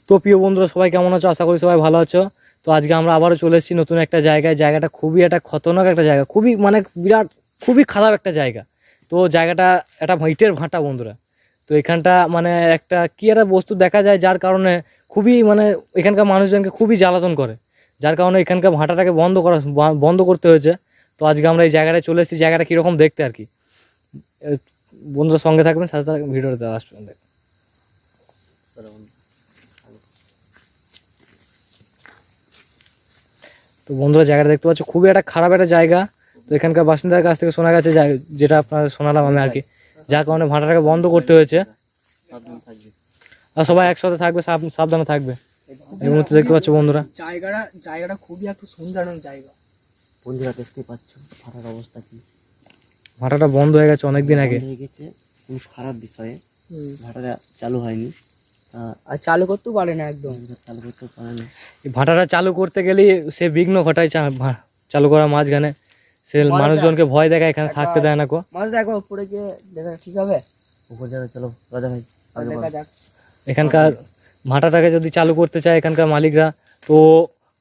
তো প্রিয় বন্ধুরা সবাই কেমন আছো? আশা করি সবাই ভালো আছো। তো আজকে আমরা আবারও চলে এসেছি নতুন একটা জায়গায়। জায়গাটা খুবই একটা খতরনাক একটা জায়গা, খুবই মানে বিরাট, খুবই খারাপ একটা জায়গা। তো জায়গাটা একটা ইটের ভাটা বন্ধুরা। তো এখানটা মানে একটা কি একটা বস্তু দেখা যায়, যার কারণে খুবই মানে এখানকার মানুষজনকে খুবই জ্বালাতন করে, যার কারণে এখানকার ভাটাটাকে বন্ধ করতে হয়েছে। তো আজকে আমরা এই জায়গাটায় চলে এসেছি। জায়গাটা কীরকম দেখতে আর কি, বন্ধুরা সঙ্গে থাকবেন, সাথে সাথে ভিডিওটা আসবেন। তো বন্ধুরা জায়গাটা দেখতে পাচ্ছ, খুবই একটা খারাপ একটা জায়গা। তো এখানকার বাসিন্দার কাছ থেকে শোনা গেছে, যেটা আপনার শোনালাম আমি আর কি, যার কারণে ভাটাটাকে বন্ধ করতে হয়েছে। আর সবাই একসাথে থাকবে, সাবধানে থাকবে। এই মুহূর্তে দেখতে পাচ্ছ বন্ধুরা, জায়গাটা খুবই একটু সুন্দর জায়গা। বন্ধুরা দেখতে পাচ্ছ ভাটার অবস্থা কি। ভাটাটা বন্ধ হয়ে গেছে অনেকদিন আগে, হয়ে গেছে। খুব খারাপ বিষয়ে ভাটাটা চালু হয়নি, আর চালু করতেও পারে না, একদম চালু করতে পারে না। এই ভাটাটা চালু করতে গেলেই সে বিঘ্ন ঘটায়। চালু করার মাঝখানে সে মানুষজনকে ভয় দেখায়, এখানে থাকতে দেয় না। মাঝে একবার উপরে গিয়ে দেখা ঠিক হবে। উপর যাবে, চলো রাজা ভাই দেখা যাক। এখানকার ভাটাটাকে যদি চালু করতে চায় এখানকার মালিকরা, তো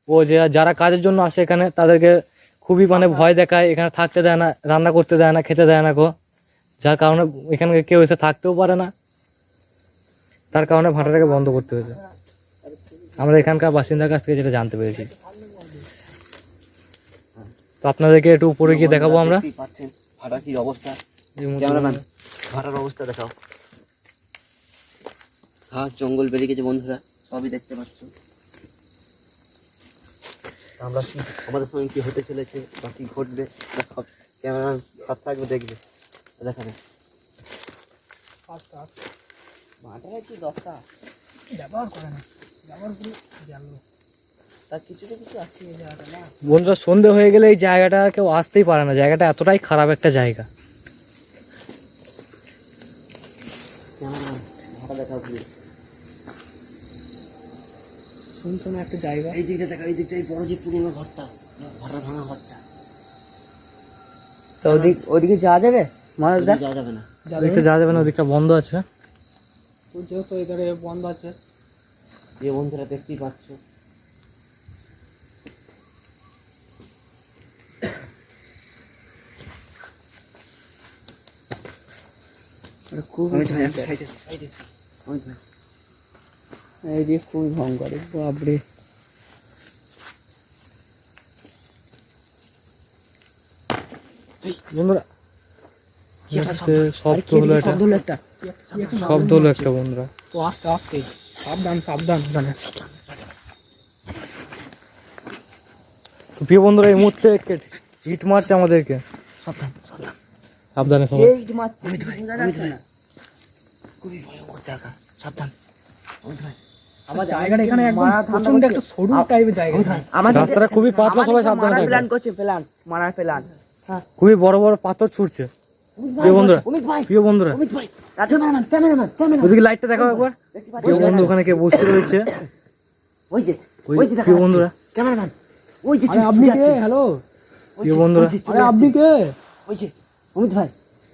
ও যারা কাজের জন্য আসে এখানে, তাদেরকে খুবই মানে ভয় দেখায়, এখানে থাকতে দেয় না, রান্না করতে দেয় না, খেতে দেয় না যার কারণে এখানে কেউ এসে থাকতেও পারে না। তার কারণে ভাটাটাকে বন্ধ করতে হয়েছে। আমরা এখানকার বাসিন্দার কাছ থেকে যেটা জানতে পেরেছি। তো আপনাদেরকে একটু উপরে গিয়ে দেখাবো আমরা পাচ্ছেন ভাটার কি অবস্থা। এই মুহূর্তে ক্যামেরাম্যান ভাটার অবস্থা দেখাও। ঘাস জঙ্গল বেরিয়ে গেছে বন্ধুরা, সবই দেখতে পাচ্ছ। আমরা কি আমাদের সঙ্গে কি হতে চলেছে বা কি ঘটবে, সব ক্যামেরাম্যান সাথে থাকবে, দেখবে। দেখাবে ভাটার কি দশটা ব্যবহার করে না, ব্যবহার করে গেল। তার কিছু তো কিছু আছে এই জায়গাটা না। বন্ধুরা সন্ধে হয়ে গেলে এই জায়গাটা কেউ আসতেই পারে না, জায়গাটা এতটাই খারাপ একটা জায়গা। ক্যামেরাম্যান ভাটা দেখাও প্লিজ। শুনছো একটা জায়গা, এই দিকটা দেখা, এই দিকটা, এই বড় যে পুরোনো ঘরটা, ভাড়া ভাঙা ঘরটা। তো ওদিকে যাওয়া যাবে? মাছ দেখ, যাওয়া যাবে না, ওদিকটা যাওয়া যাবে না, ওদিকটা বন্ধ আছে। যেহেতু এখানে বন্ধ আছে। যে বন্ধুরা দেখতেই পাচ্ছ, এই যে খুবই ভয়ঙ্কর, বাপরে। বন্ধুরা শব্দ হলো একটা বন্ধুরা। তো আস্তে আস্তে, সাবধান সাবধান সাবধান। তো প্রিয় বন্ধুরা এই মুহূর্তে ইট মারছে আমাদেরকে, সাবধানে সবাই। খুবই ভয়ঙ্কর জায়গা, সাবধান। আমার জায়গাটা এখানে একদম প্রচন্ড একটা সরু টাইপের জায়গা। আমাদের রাস্তাটা খুবই পাতলা, সবাই সাবধানে থাকবে। প্ল্যান করছে, প্ল্যান মারার প্ল্যান। খুবই বড় বড় পাথর ছুটছে। প্রিয় বন্ধুরা, ওদিকে লাইটটা দেখাও একবার। প্রিয় বন্ধু ওখানে কে বসে রয়েছে, ওই যে প্রিয় বন্ধুরা। ক্যামেরাম্যান, ওই যে আপনি কে? হ্যালো প্রিয় বন্ধুরা, আরে আপনি কে? ওই যে অমিত ভাই,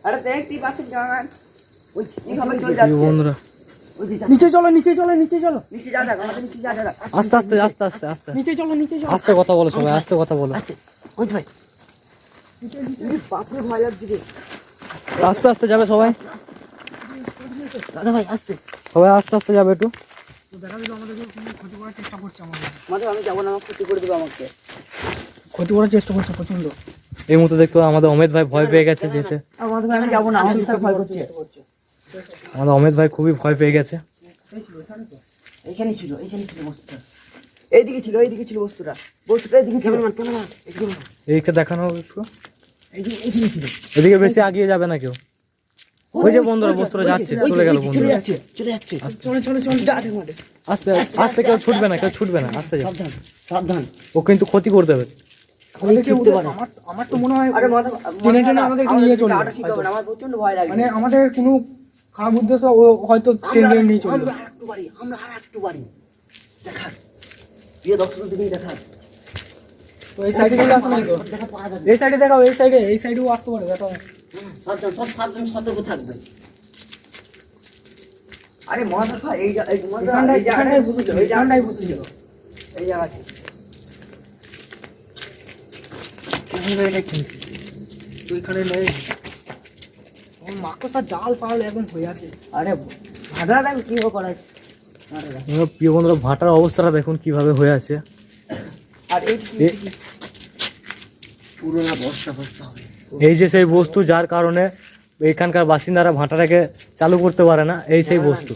আরে দেখতেই পাচ্ছেন ক্যামেরাম্যান, ওই যে এইভাবে চলে প্রিয় যাচ্ছে। বন্ধুরা, ওই যে নিচে চলো, নিচে চলো, নিচে চলো, নিচে যা যাক, আমাদের নিচে যা যাক। আস্তে আস্তে আস্তে আস্তে আস্তে নিচে চলো, নিচে চলো। আস্তে কথা বলো সবাই, আস্তে কথা বলো। অমিত ভাই, বাপরে ভয় লাগছে রে। আস্তে আস্তে যাবে সবাই, দাদা ভাই আসতে, সবাই আস্তে আস্তে যাবে একটু। দেখা দিল আমাদেরকে ক্ষতি করার চেষ্টা করছে, মাঝে আমি যাবো না, আমার ক্ষতি করে দেবে আমাকে। ক্ষতি করার চেষ্টা করছে প্রচন্ড। এই মুহূর্তে দেখতে পাবো আমাদের অমিত ভাই ভয় পেয়ে গেছে যেতে। আমি যাবো না, আমার ভয় করছে। আমাদের অমিত ভাই খুবই ভয় পেয়ে গেছে। এইখানে ছিল বস্তুটা, এইদিকে ছিল বস্তুটা এইদিকে ছিল। এইদিকে দেখানো হবে একটু, এইদিকে ছিল। এদিকে বেশি আগিয়ে যাবে না কেউ। ওই যে বন্ধুরা বস্তুটা যাচ্ছে, চলে গেল বন্ধুরা। চলে যাচ্ছে চলো চলো চলো, যা দেখ মাঠে। আস্তে আস্তে, কেউ ছুটবে না, কেউ ছুটবে না, আস্তে যাও। সাবধান সাবধান, ও কিন্তু ক্ষতি করে দেবে। ছুটতে পারে। আমার তো মনে হয় আরে মাথা টেনে টেনে আমাদেরকে নিয়ে চলবে। আমার প্রচন্ড ভয় লাগে। মানে আমাদের কোনো খারাপ উদ্দেশ্য, ও হয়তো টেনে টেনে নিয়ে চলবে। আমরা আর একটু বাড়ি দেখা, প্রিয় দর্শক দিকেই দেখা। তো এই সাইডে চলে আসো না তো, দেখা পাওয়া যাবে। এই সাইডে দেখাও, এই সাইডেও আসতে পারে। দেখো সাবধান, সব সাবধান, সতর্ক থাকবে। আরে মহাদা ভাই এই এখানটাই বসেছিল, এখানটাই বসেছিল। এই জায়গাতে তো এখানে নেই। মাকড়সার জাল পাল এখন হয়ে আছে। আরে ভাড়াটা কি করা আছে প্রিয় বন্ধুরা ভাটার অবস্থাটা দেখুন কিভাবে হয়ে আছে। আর এই এ- পুরোনো বস্তা হবে এই যে সেই বস্তু যার কারণে এখানকার বাসিন্দারা ভাটাটাকে চালু করতে পারে না, এই সেই বস্তু।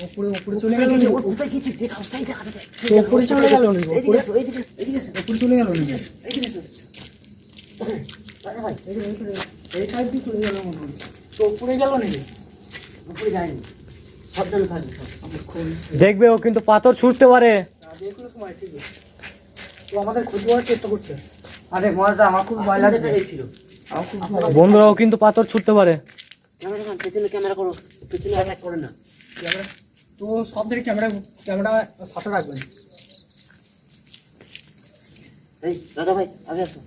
উপরে উপরে চলে গেল নাকি? ওটা কিছু দেখাও সেই জায়গাটা তো উপরে চলে গেল নাকি? এইদিকে উপরে এসো, এইদিকে এসো, এইদিকে এসো, উপরে চলে গেল নাকি? এইদিকে এসো। রাজা ভাই এই সাইড দিয়ে চলে গেল মনে হয়। তো উপরে গেল নাকি? উপরে যায়নি, সাবধানে থাকবে সব। দেখবে ও কিন্তু পাথর ছুটতে পারে। যে কোনো সময় ঠিক আছে। তো আমাদের ক্ষতি করার চেষ্টা করছে। আরে মজা আমার খুব ভয় লাগছে ছিল আমার খুব বন্ধুরা ও কিন্তু পাথর ছুটতে পারে। ক্যামেরা পেছনে ক্যামেরা করো, পেছনে অ্যাটাক করে না। ক্যামেরা তো সব দিকে ক্যামেরা সাথে রাখবেন। এই রাজা ভাই আগে আসো।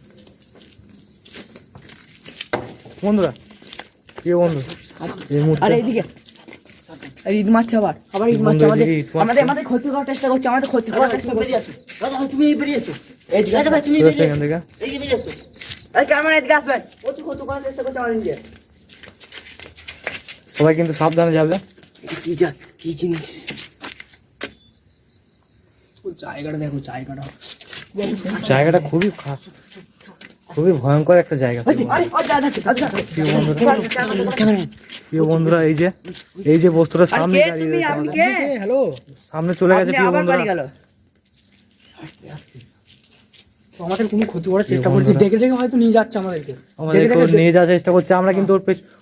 বন্ধুরা প্রিয় বন্ধু এই মুহূর্তে আরে এইদিকে আর ঈদ মারছে আবার ঈদ বন্ধু মারছে আমাদের এদিকে ইট মারছে। আমাদের ক্ষতি করার চেষ্টা করছে, আমাদের ক্ষতি করার চেষ্টা করছে। রাজা ভাই তুমি এই বেরিয়ে এসো। এই রাজা ভাই তুমি চলে বেরিয়ে এসো এখান এসো। থেকে। এই যে বেরিয়ে এসো। এই ক্যামেরা এদিকে আসবেন। ও তো ক্ষতি করার চেষ্টা করছে আমাদের নিজে। সবাই কিন্তু সাবধানে যাবে। এটা কি জিনিস ও জায়গাটা দেখো, জায়গাটা জায়গাটা খুবই ভয়ঙ্কর একটা জায়গা। আরে ও যা যাচ্ছে আচ্ছা প্রিয় বন্ধুরা ক্যামেরাম্যান প্রিয় বন্ধুরা এই যে বস্তুটা সামনে দাঁড়িয়ে রয়েছে আপনি আমাদের। কে? হ্যালো, সামনে চলে গেছে প্রিয় বন্ধুরা। তো আমাদের কোনো ক্ষতি করার চেষ্টা প্রিয় করছে, বন্ধুরা। ডেকে ডেকে হয়তো নিয়ে যাচ্ছে আমাদেরকে। আমাদেরকে ও নিয়ে যাওয়ার চেষ্টা করছে, আমরা কিন্তু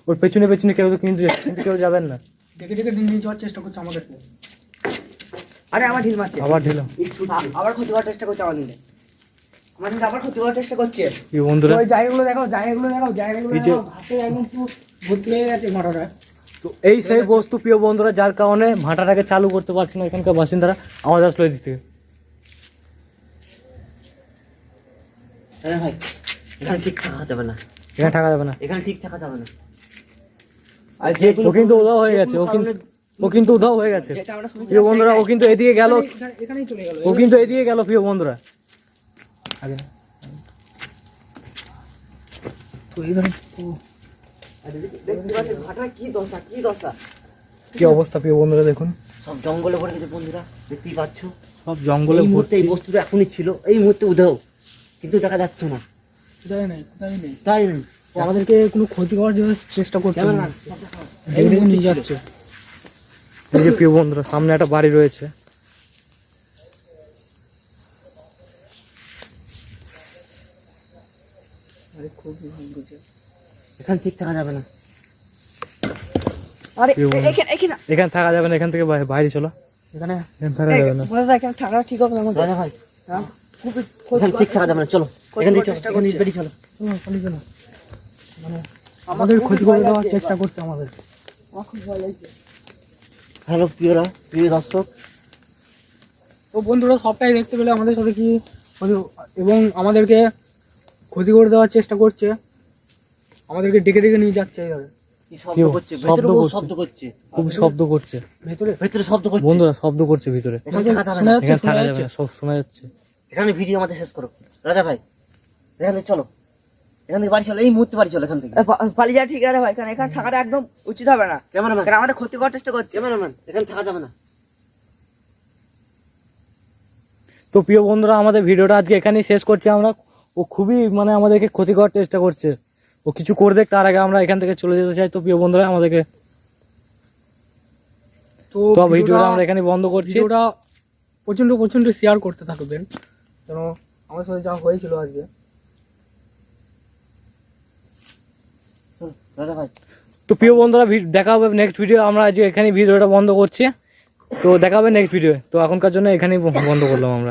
ওর পেছনে কেউ কিন্তু কেউ যাবেন না। ডেকে ডেকে নিয়ে যাওয়ার চেষ্টা করছে আমাদেরকে। আরে আমার ঢিল মারছে, আবার ঢিলাম আবার ক্ষতি করার চেষ্টা করছে আমাদের। আমাদের আবার ক্ষতি করার চেষ্টা করছে। প্রিয় বন্ধুরা। ওই জায়গাগুলো দেখো, জায়গাগুলো এই যে- দেখো, হাতে একদম পুরো ভর্তি হয়ে গেছে ঘটনা। তো এই সেই বস্তু প্রিয় বন্ধুরা যার কারণে ভাটাটাকে চালু করতে পারছে না এখানকার বাসিন্দারা। আওয়াজ আসলো এদিক থেকে। রাজা ভাই এখানে ঠিক থাকা যাবে না, এখানে থাকা যাবে না। এখানে ঠিক থাকা যাবে না। আর যে ও কিন্তু উধাও হয়ে গেছে, ও কিন্তু উধাও হয়ে গেছে যেটা আমরা শুনছি প্রিয় বন্ধুরা। ও কিন্তু এদিকে গেল, এখানেই চলে গেল। ও কিন্তু এদিকে গেল প্রিয় বন্ধুরা। আগে তো এইখানে আর দেখতে পাচ্ছেন ঘটনা কি দশা কি অবস্থা প্রিয় বন্ধুরা দেখুন। সব জঙ্গলে পড়ে গেছে বন্ধুরা, দেখতেই পাচ্ছ। সব জঙ্গলে এই মুহূর্তে এই বস্তুটা এখনই ছিল, এই মুহূর্তে উধাও, কিন্তু দেখা যাচ্ছে না। কোথায় নেই, কোথায় নেই। তাই ও আমাদেরকে কোনো ক্ষতি করার জন্য চেষ্টা করছে না। ক্যামেরাম্যান ডেকে ডেকে নিয়ে যাচ্ছে। এই যে প্রিয় বন্ধুরা সামনে একটা বাড়ি রয়েছে। আরে খুব বুঝে। এখানে ঠিক থাকা যাবে না। আরে প্রিয় বন্ধু। এখানে এখানে থাকা যাবে না, এখান থেকে বাইরে চলো। এখানে এখানে থাকা যাবে না। বলে এখানে থাকা ঠিক হবে না আমাদের। রাজা ভাই হ্যাঁ? খুব এখানে ঠিক থাকা যাবে না, চলো এখান থেকে চলো, এখান থেকে বেরিয়ে চলো। মানে আমাদের ক্ষতি করে দেওয়ার চেষ্টা করছে আমাদের। আমার খুব ভয় লাগছে। হ্যালো প্রিয় দর্শক, তো বন্ধুরা সবটাই দেখতে পেলে আমাদের সাথে কি এবং আমাদেরকে ক্ষতি করে দেওয়ার চেষ্টা করছে, আমাদেরকে ডেকে ডেকে নিয়ে যাচ্ছে এইভাবে। কি শব্দ কেউ করছে, শব্দ ভেতরে বহু করছে। শব্দ করছে, খুব শব্দ করছে ভেতরে ভেতরে শব্দ করছে। বন্ধুরা, শব্দ করছে ভিতরে। এখানে থাকা যাবে শোনা না, যাচ্ছে, এখানে শোনা থাকা যাবে যাচ্ছে। না, সব শোনা যাচ্ছে। এখানে ভিডিও আমাদের শেষ করো। রাজা ভাই এখান থেকে চলো, এখান থেকে বাড়ি চলো, এই মুহূর্তে বাড়ি চলো এখান থেকে। পালিয়ে যাওয়া ঠিক আছে ভাই, কারণ এখানে থাকাটা একদম উচিত হবে না, ক্যামেরাম্যান কারণ আমাদের ক্ষতি করার চেষ্টা করছে। ক্যামেরাম্যান এখানে থাকা যাবে না। তো প্রিয় বন্ধুরা আমাদের ভিডিওটা আজকে এখানেই শেষ করছি আমরা। ও খুবই মানে আমাদেরকে ক্ষতি করার চেষ্টা করছে। ও কিছু করে দেখ তার আগে আমরা এখান থেকে চলে যেতে চাই। তো প্রিয় বন্ধুরা আমাদেরকে তো ভিডিওটা আমরা এখানে বন্ধ করছি। ভিডিওটা প্রচন্ড শেয়ার করতে থাকবেন, যেন আমার সাথে যা হয়েছিল আজকে। রাজা ভাই তো প্রিয় বন্ধুরা দেখা হবে নেক্সট ভিডিও। আমরা আজকে এখানে ভিডিওটা বন্ধ করছি। তো দেখা হবে নেক্সট ভিডিও। তো এখনকার জন্য এখানেই বন্ধ করলাম আমরা।